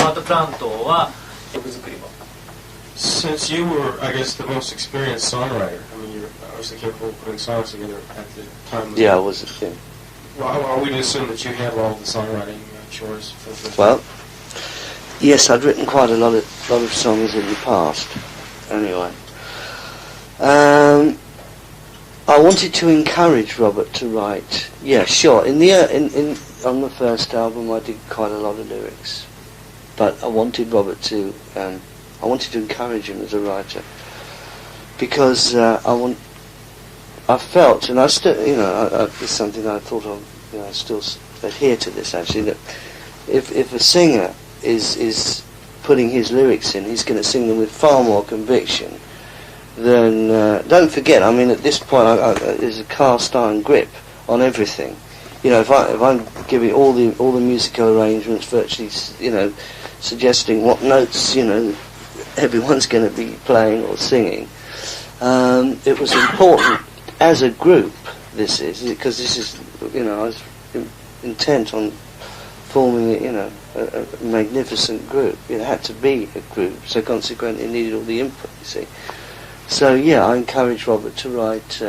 バート・プラントは曲作りも。Since you were, I guess, the most experienced songwriter, I mean, you're obviously capable of putting songs together at the time. Yeah, I was a thing. Well, are we to assume that you handle all the songwriting chores for the first Well, yes, I'd written quite a lot of songs in the past. Anyway, I wanted to encourage Robert to write. Yeah, sure. On the first album, I did quite a lot of lyrics, but I wanted Robert to. I wanted to encourage him as a writer because I felt, and I still, it's something I thought of. I still adhere to this actually. That if a singer is putting his lyrics in, he's going to sing them with far more conviction than. Don't forget, I mean, at this point, there's a cast iron grip on everything. If I'm giving all the musical arrangements, virtually, suggesting what notes, everyone's going to be playing or singing. It was important as a group. This is because this is, I was intent on forming, a magnificent group. It had to be a group, so consequently it needed all the input. You see, so yeah, I encouraged Robert to write,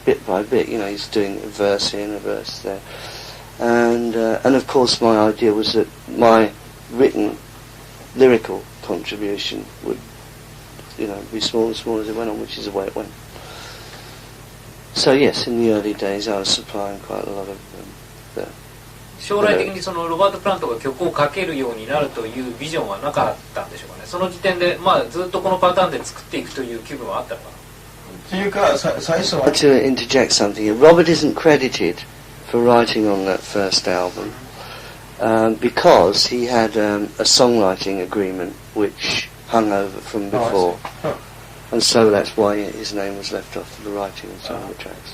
bit by bit. He's doing a verse here and a verse there, and of course my idea was that my written lyrical contribution would, be small and small as it went on, which is the way it went. So yes, in the early days I was supplying quite a lot of 将来的にそのロバート・プラントが曲を書けるようになるというビジョンはなかったんでしょうかね。その時点で、ずっとこのパターンで作っていくという気分はあったのかな。というか、最初は To interject something here, Robert isn't credited for writing on that first album because he had a songwriting agreement which hung over from before. And so that's why his name was left off for the writing of some of the tracks.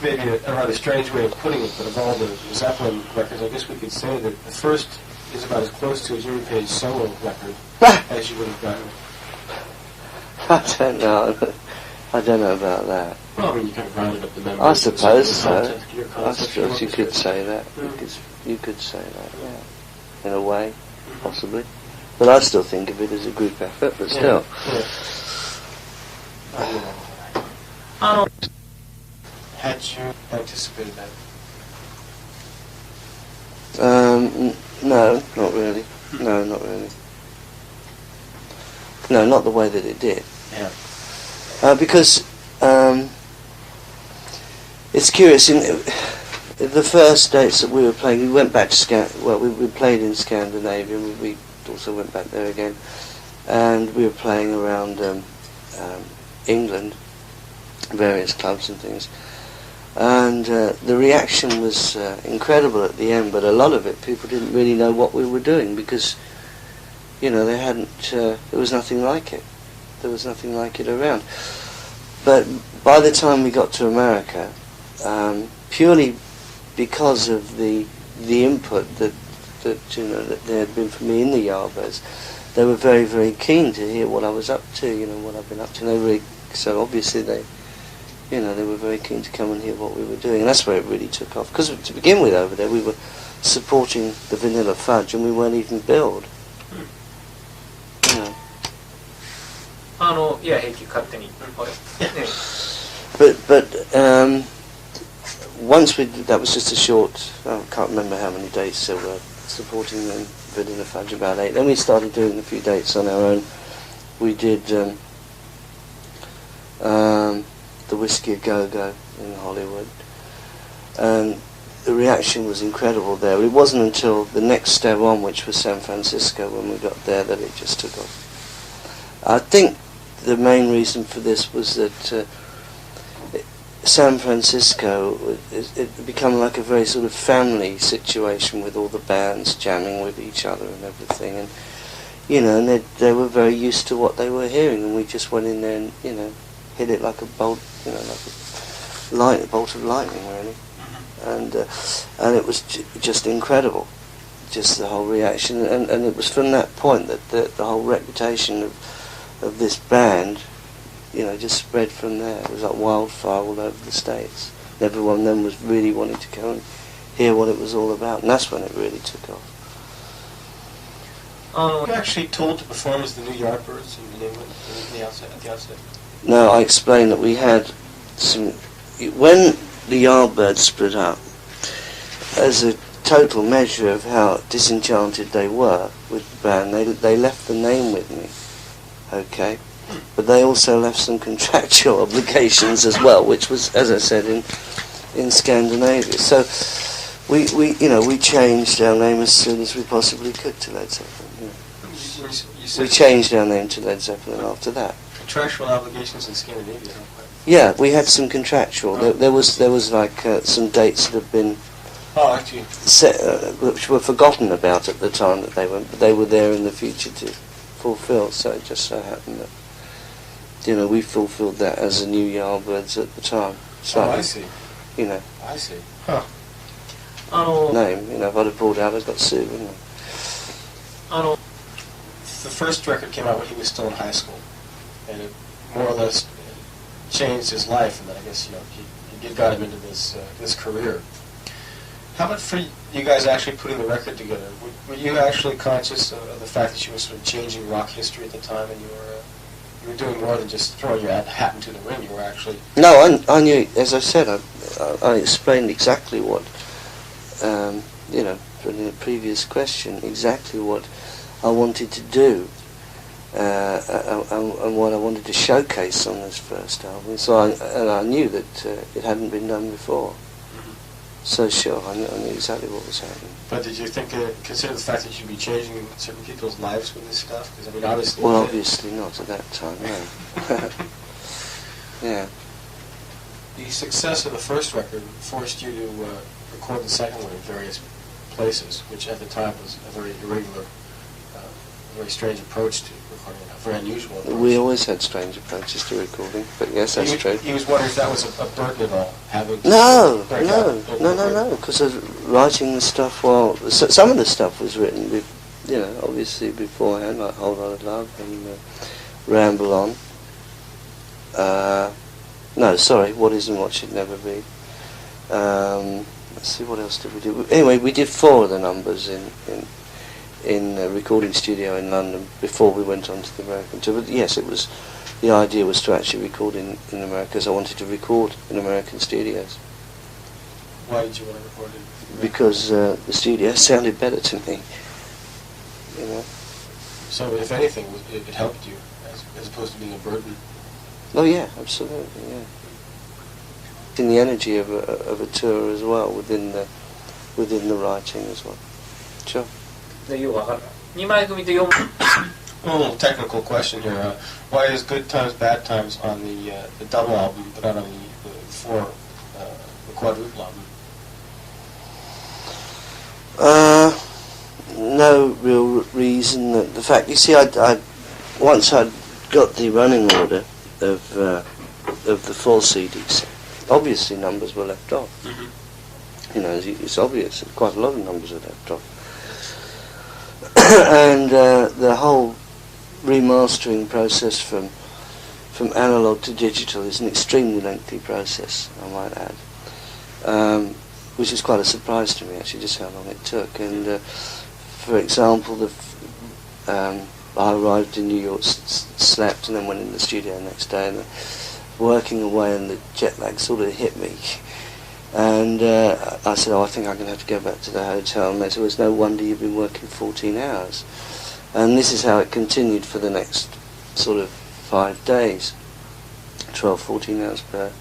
Maybe a rather strange way of putting it, but of all the Zeppelin records, I guess we could say that the first is about as close to a Jimmy Page solo record as you would have gotten. I don't know about that. Well, I mean, you kind of rounded up the memories. I suppose so. I suppose you could say that. You could say that, yeah. In a way, possibly. But I still think of it as a group effort, but still. Had you anticipated that? No, not really. No, not really. No, not the way that it did. Yeah. Because it's curious. In the first dates that we were playing, we went back to we played in Scandinavia. We also went back there again, and we were playing around England, various clubs and things. And the reaction was incredible at the end, but a lot of it, people didn't really know what we were doing because, they hadn't, there was nothing like it. There was nothing like it around. But by the time we got to America, purely because of the input that there had been for me in the Yardbirds, they were very, very keen to hear what I was up to, what I've been up to. So obviously they were very keen to come and hear what we were doing, and that's where it really took off. Because to begin with, over there, we were supporting the Vanilla Fudge, and we weren't even billed. But once that was just a short. I can't remember how many dates there were supporting the Vanilla Fudge. About 8. Then we started doing a few dates on our own. We did. The Whiskey A Go-Go in Hollywood, and the reaction was incredible there. It wasn't until the next step on, which was San Francisco, when we got there, that it just took off. I think the main reason for this was that San Francisco, it became like a very sort of family situation with all the bands jamming with each other and everything, and and they were very used to what they were hearing, and we just went in there and hit it like a bolt, like a bolt of lightning, really, and it was just incredible, just the whole reaction, and it was from that point that the whole reputation of this band, just spread from there. It was like wildfire all over the States. Everyone then was really wanting to go and hear what it was all about, and that's when it really took off. You were actually told to perform as the new Yardbirds in England at the outset. No, I explained that we had some... When the Yardbirds split up, as a total measure of how disenchanted they were with the band, they left the name with me, okay? But they also left some contractual obligations as well, which was, as I said, in Scandinavia. So we changed our name as soon as we possibly could to Led Zeppelin. We changed our name to Led Zeppelin after that. Contractual obligations in Scandinavia. Yeah, we had some contractual. There was like some dates that had been set, which were forgotten about at the time that they went, but they were there in the future to fulfil. So it just so happened that we fulfilled that as a new Yardbirds at the time. So, I see. I see. Huh. Name. If I'd have pulled out, I'd got sued, wouldn't I? The first record came out when he was still in high school, and it more or less changed his life, and then I guess he got him into this career. How about for you guys actually putting the record together? Were you actually conscious of the fact that you were sort of changing rock history at the time, and you were doing more than just throwing your hat into the ring? You were actually... No, I knew. As I said, I explained exactly what, from the previous question, exactly what I wanted to do, and what I wanted to showcase on this first album. So I knew that it hadn't been done before. So sure, I knew exactly what was happening. But did you consider the fact that you'd be changing certain people's lives with this stuff? Because obviously... Well, obviously not at that time, no. Yeah. The success of the first record forced you to record the second one in various places, which at the time was a very irregular, very strange approach to recording, a very unusual approach. We always had strange approaches to recording, but yes, that's true. He was wondering if that was a burden at all, having to No, because I was writing the stuff while... some of the stuff was written, obviously beforehand, like Whole Lot of Love and Ramble On. No, sorry, What Is and What Should Never Be. Let's see, what else did we do? Anyway, we did 4 of the numbers in a recording studio in London before we went on to the American tour. But yes, the idea was to actually record in America, because I wanted to record in American studios. Why did you want to record in America? Because the studio sounded better to me. So if anything, it helped you as opposed to being a burden. Oh yeah, absolutely, yeah. In the energy of a tour as well, within the writing as well. Sure. A little technical question here. Why is Good Times, Bad Times on the double album, but not on the quadruple album? No real reason. The fact, you see, once I'd got the running order of the 4 CDs, obviously numbers were left off. Mm-hmm. It's obvious that quite a lot of numbers are left off. And the whole remastering process from analog to digital is an extremely lengthy process, I might add, which is quite a surprise to me, actually, just how long it took. And for example, I arrived in New York, slept, and then went in the studio the next day, and working away, and the jet lag sort of hit me. And I said, I think I'm going to have to go back to the hotel. And they said, well, it's no wonder you've been working 14 hours. And this is how it continued for the next sort of 5 days. 12, 14 hours per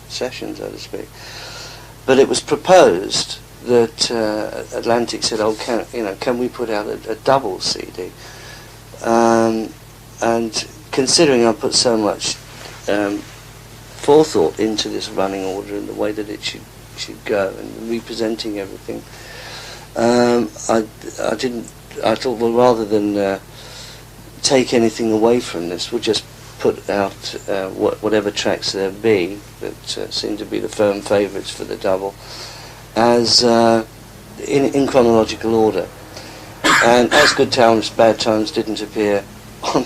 session, so to speak. But it was proposed that Atlantic said, can we put out a double CD? And considering I put so much forethought into this running order and the way that it should go and representing everything, I thought, well, rather than take anything away from this, we'll just put out whatever tracks there be that seem to be the firm favourites for the double as in chronological order. And as Good Times, Bad Times didn't appear on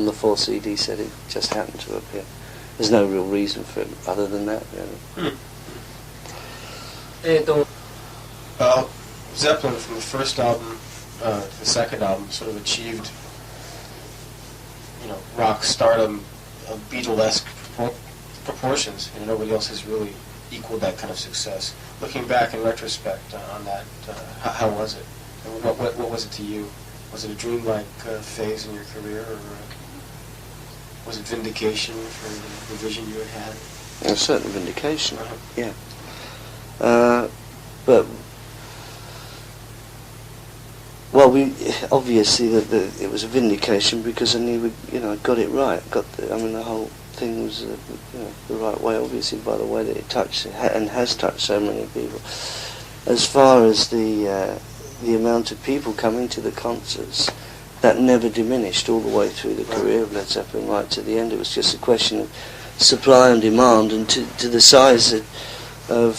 the 4 CD set, it just happened to appear. There's no real reason for it other than that, really. Well, Zeppelin, from the first album to the second album, sort of achieved, rock stardom of Beatle-esque proportions. Nobody else has really equaled that kind of success. Looking back in retrospect on that, how was it? And what was it to you? Was it a dreamlike phase in your career, or was it vindication for the vision you had? A certain vindication, Uh-huh. yeah. But well, obviously it was a vindication because I knew I got it right. The whole thing was the right way, obviously, by the way that it touched and has touched so many people. As far as the amount of people coming to the concerts, that never diminished all the way through the career of Led Zeppelin right to the end. It was just a question of supply and demand, and to the size of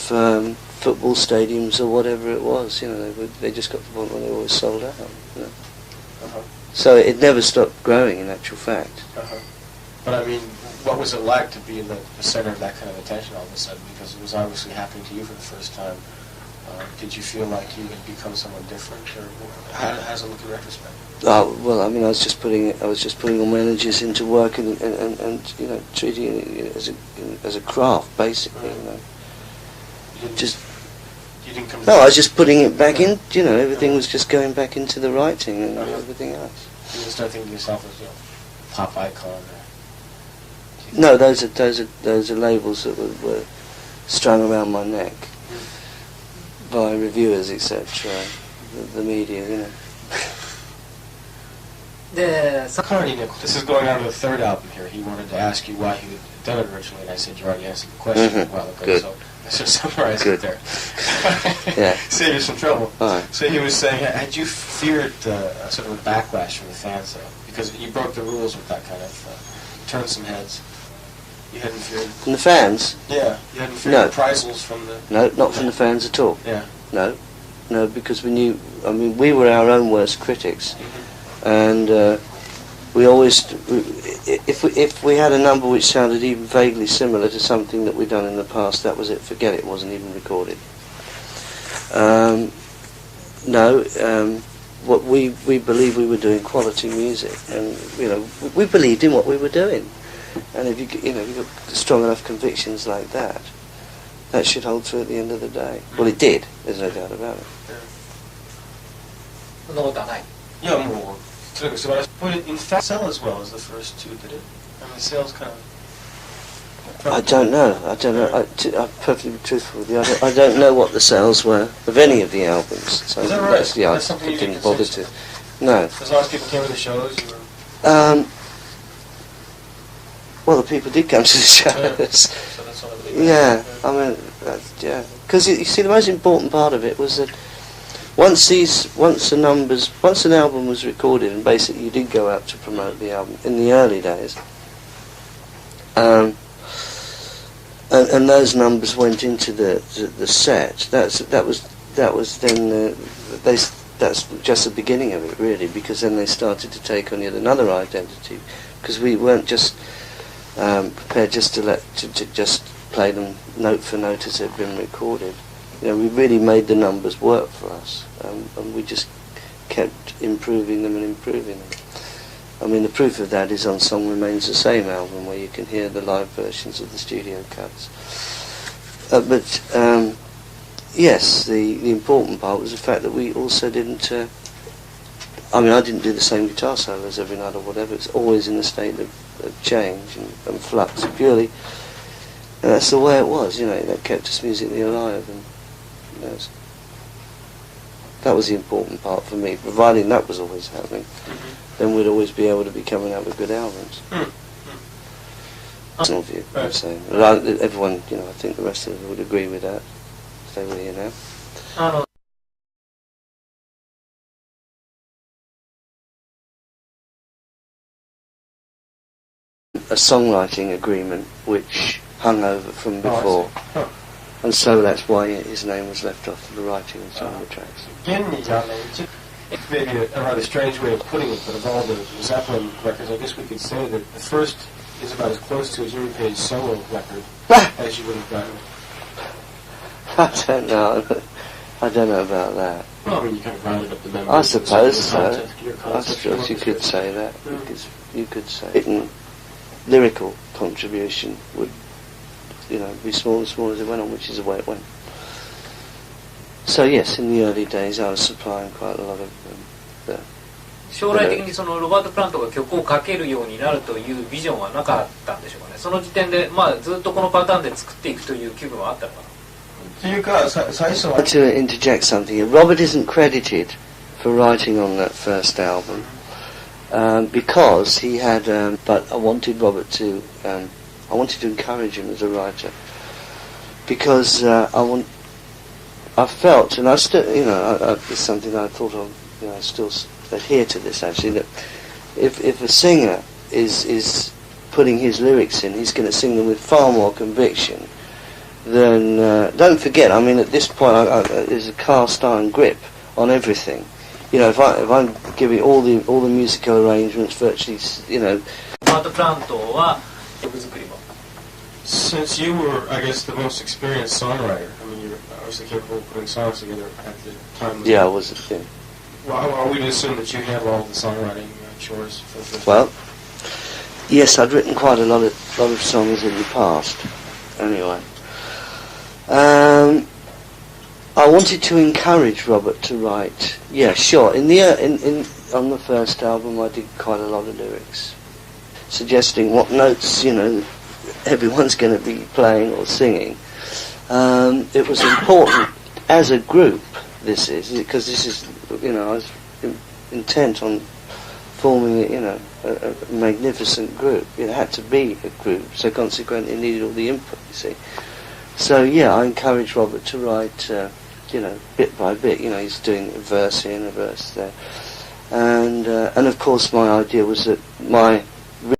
football stadiums or whatever it was. They just got to the point when they always sold out. Uh-huh. So it never stopped growing, in actual fact. Uh-huh. But what was it like to be in the center of that kind of attention all of a sudden? Because it was obviously happening to you for the first time. Did you feel like you had become someone different, or how does it look in retrospect? Well, I was just putting all my energies into work and treating it as a craft, basically. You didn't come. No, I was just putting it back in. Everything was just going back into the writing and everything else. You didn't start thinking of yourself as a pop icon. No, those are labels that were strung around my neck by reviewers, etc. The media, Carney Nichols. This is going on to the third album here. He wanted to ask you why you had done it originally, and I said you already answered the question a while ago. Good. So I should summarize Good. it there. Yeah. Save you some trouble. All right. So he was saying, had you feared sort of a backlash from the fans, though? Because you broke the rules with that kind of turned some heads. You hadn't feared... From the fans? Yeah. You hadn't feared No. reprisals from the... No, not from the fans at all. Yeah. No, because we knew... we were our own worst critics. Mm-hmm. And we always... If we had a number which sounded even vaguely similar to something that we'd done in the past, that was it. Forget it. It wasn't even recorded. What we believed we were doing quality music, and we believed in what we were doing. And if you've got strong enough convictions like that, that should hold true at the end of the day. Well, it did. There's no doubt about it. そんなことはない。Yeah, more. But it in fact sell as well as the first two, did it? Sales kind of... I don't know. I'm perfectly truthful with you. I don't know what the sales were of any of the albums. So is that right? Yeah, That's something I you didn't did bother to. No. As long as people came to the shows, you were... Well, the people did come to the shows. So that's all I believe. Yeah, yeah. Because you see, the most important part of it was that once an album was recorded, and basically you did go out to promote the album in the early days, and those numbers went into the set. That was then that's just the beginning of it, really, because then they started to take on yet another identity, because we weren't just prepared just to just play them note for note as they'd been recorded. We really made the numbers work for us, and we just kept improving them and improving them. The proof of that is on Song Remains the Same album, where you can hear the live versions of the studio cuts. Yes, the important part was the fact that we also didn't... I didn't do the same guitar solos every night or whatever. It's always in a state of change and flux, purely. And that's the way it was, that kept us musically alive. And that was the important part for me. Providing that was always happening, then we'd always be able to be coming out with good albums. Personal view, I'm saying. Everyone, I think the rest of them would agree with that, if they were here now. A songwriting agreement which hung over from before. And so that's why his name was left off the writing of some of the tracks. Maybe a rather strange way of putting it, but of all the Zeppelin records, I guess we could say that the first is about as close to a Jimmy Page solo record as you would have gotten. I don't know. I don't know about that. Well, I mean, you kind of rounded up the members. I suppose so. Your I concept, suppose you could say that. Yeah. You could say written lyrical contribution would, be smaller and smaller as it went on, which is the way it went. So yes, in the early days I was supplying quite a lot of 将来的にそのロバート・プラントが曲を書けるようになるというビジョンはなかったんでしょうかね。その時点で、ずっとこのパターンで作っていくという気分はあったのかな。というか、最初は To interject something here, Robert isn't credited for writing on that first album because he had, but I wanted Robert to, I wanted to encourage him as a writer because I felt, and I still, it's something I thought of, I still adhere to this actually, that if a singer is putting his lyrics in, he's going to sing them with far more conviction. Then don't forget, I mean, at this point, there's a cast iron grip on everything. If I'm giving all the musical arrangements, virtually, Since you were, I guess, the most experienced songwriter, I mean, you're obviously capable of putting songs together at the time. Yeah, I was. Yeah. Well, are we to assume that you have all the songwriting chores for the first? Well, yes, I'd written quite a lot of songs in the past. Anyway. I wanted to encourage Robert to write. Yeah, sure. On the first album, I did quite a lot of lyrics, suggesting what notes everyone's going to be playing or singing. It was important as a group. This is because I was intent on forming a magnificent group. It had to be a group, so consequently, it needed all the input. You see. So yeah, I encouraged Robert to write, bit by bit. He's doing a verse here and a verse there, and of course my idea was that my